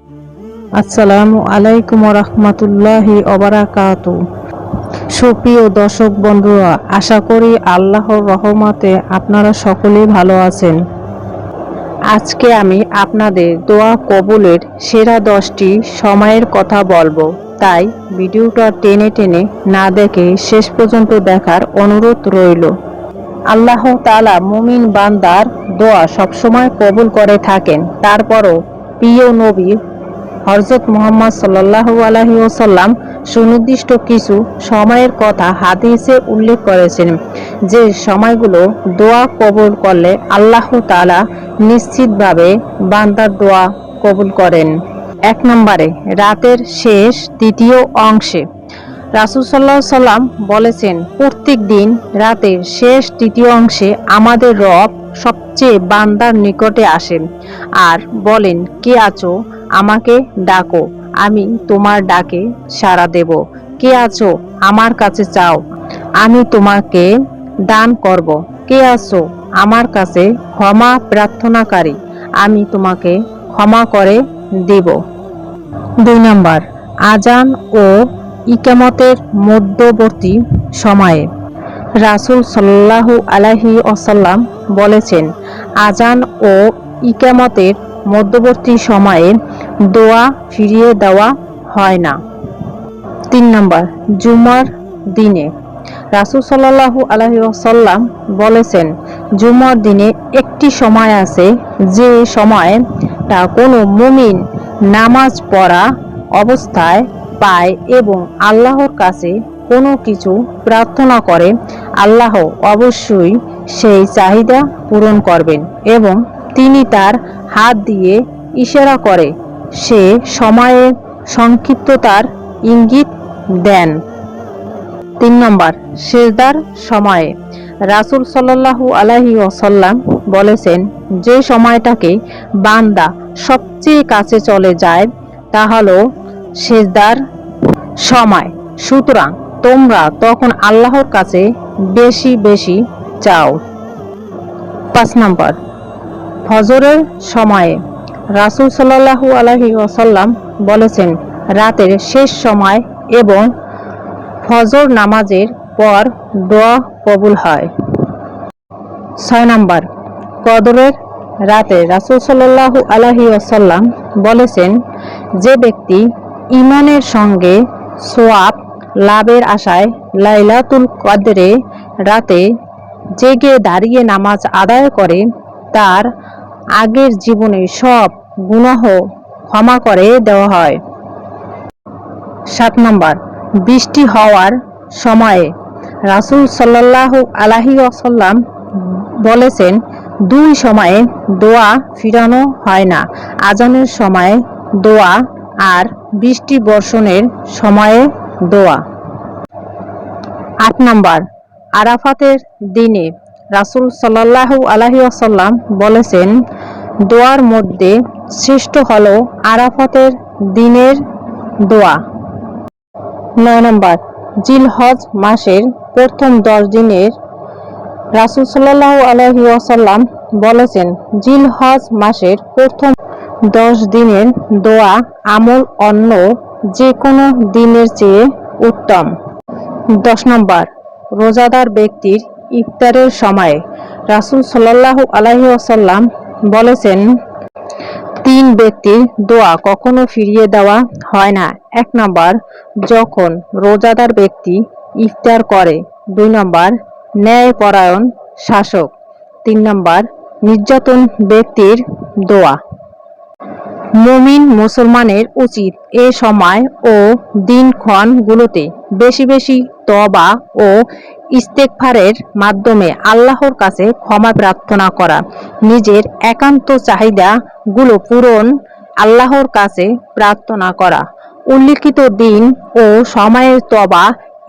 আসসালামু আলাইকুম রহমতুল্লাহি ওবারাকাতু। সুপ্রিয় দর্শক বন্ধুরা, আশা করি আল্লাহর রহমতে আপনারা সকলেই ভালো আছেন। আজকে আমি আপনাদের দোয়া কবুলের সেরা 10টি সময়ের কথা বলবো, তাই ভিডিওটা টেনে টেনে না দেখে শেষ পর্যন্ত দেখার অনুরোধ রইল। আল্লাহ তাআলা মুমিন বান্দার দোয়া সবসময় কবুল করে থাকেন। তারপরও প্রিয় নবী হযরত মুহাম্মদ সাল্লাল্লাহু আলাইহি ওয়াসাল্লাম সুনির্দিষ্ট কিছু সময়ের কথা হাদিসে উল্লেখ করেছেন, যে সময়গুলো দোয়া কবুল করলে আল্লাহ তাআলা নিশ্চিতভাবে বান্দার দোয়া কবুল করেন। 1 নম্বরে, রাতের শেষ তৃতীয় অংশে। রাসূল সাল্লাল্লাহু আলাইহি সাল্লাম বলেছেন, প্রত্যেক দিন রাতের শেষ তৃতীয় অংশে আমাদের রব সবচেয়ে বান্দার নিকটে আসেন আর বলেন, কে আছো, আমাকে ডাকো, আমি তোমার ডাকে সাড়া দেব। কে আছো, আমার কাছে চাও, আমি তোমাকে দান করব। কে আছো, আমার কাছে ক্ষমা প্রার্থনাকারী, আমি তোমাকে ক্ষমা করে দেব। 2 নম্বর, আজান ও ইকামতের মধ্যবর্তী সময়ে। রাসূল সাল্লাল্লাহু আলাইহি ওয়াসাল্লাম বলেছেন, আজান ও ইকামতের মধ্যবর্তী সময়ে দোয়া ফিরিয়ে দেওয়া হয় না। 3 নম্বর, জুমার দিনে। রাসূল সাল্লাল্লাহু আলাইহি ওয়াসাল্লাম বলেছেন, জুমার দিনে একটি সময় আছে, যে সময়টা কোনো মুমিন নামাজ পড়া অবস্থায় পায় এবং আল্লাহর কাছে কোনো কিছু প্রার্থনা করে, আল্লাহ অবশ্যই সেই চাহিদা পূরণ করবেন এবং তিনি তার হাত দিয়ে ইশারা করে সে সময়ের সংক্ষিপ্ততার ইঙ্গিত দেন। 3 নম্বর, সিজদার সময়ে। রাসূল সাল্লাল্লাহু আলাইহি ওয়াসাল্লাম বলেছেন, যে সময়টাকে বান্দা সবচেয়ে কাছে চলে যায় তা হলো সিজদার সময়। সুতরাং তোমরা তখন আল্লাহর কাছে বেশি বেশি চাও। 5 নম্বর, ফজরের সময়ে। রাসূল সাল্লাল্লাহু আলাইহি ওয়াসাল্লাম বলেছেন, রাতের শেষ সময় এবং ফজর নামাজের পর দোয়া কবুল হয়। 6 নম্বর, কদরের রাতে। রাসূল সাল্লাল্লাহু আলাইহি ওয়াসাল্লাম বলেছেন, যে ব্যক্তি ঈমানের সঙ্গে সওয়াব লাভের আশায় লাইলাতুল কদরে রাতে জেগে দাঁড়িয়ে নামাজ আদায় করে, তার আগের জীবনের সব গুনাহ ক্ষমা করে দেওয়া হয়। 7 নম্বর, বৃষ্টি হওয়ার সময়ে। রাসূল সাল্লাল্লাহু আলাইহি ওয়াসাল্লাম বলেছেন, 2 সময়ে দোয়া ফিরানো হয় না, আজানের সময়ে দোয়া আর বৃষ্টি বর্ষণের সময়ে দোয়া। 8 নম্বর, আরাফাতের দিনে। রাসূল সাল্লাল্লাহু আলাইহি ওয়াসাল্লাম বলেছেন, দোয়ার মধ্যে শ্রেষ্ঠ হলো আরাফাতের দিনের দোয়া। 9 নম্বর, জিলহজ মাসের প্রথম 10 দিনের। রাসূল সাল্লাল্লাহু আলাইহি ওয়াসাল্লাম বলেছেন, জিলহজ মাসের প্রথম 10 দিনের দোয়া আমল অন্য যে কোনো দিনের চেয়ে উত্তম। 10 নম্বর, রোজাদার ব্যক্তির ইফতারের সময়ে। রাসূল সাল্লাল্লাহু আলাইহি ওয়াসাল্লাম বলেছেন, 3 ব্যক্তির দোয়া কখনো ফিরিয়ে দেওয়া হয় না। 1 নম্বর, যখন রোজাদার ব্যক্তি ইফতার করে। 2 নম্বর, ন্যায়পরায়ণ শাসক। 3 নম্বর, নির্যাতন ব্যক্তির দোয়া। মুমিন মুসলমানের উচিত এ সময় ও দিনক্ষণগুলোতে বেশি বেশি তওবা ও ইস্তেগফারের মাধ্যমে আল্লাহর কাছে ক্ষমা প্রার্থনা করা, নিজের একান্ত চাহিদা গুলো পূরণ আল্লাহর কাছে প্রার্থনা করা। উল্লিখিত দিন ও সময়ের তওবা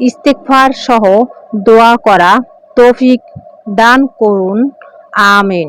ইস্তেগফার সহ দোয়া করা তৌফিক দান করুন, আমিন।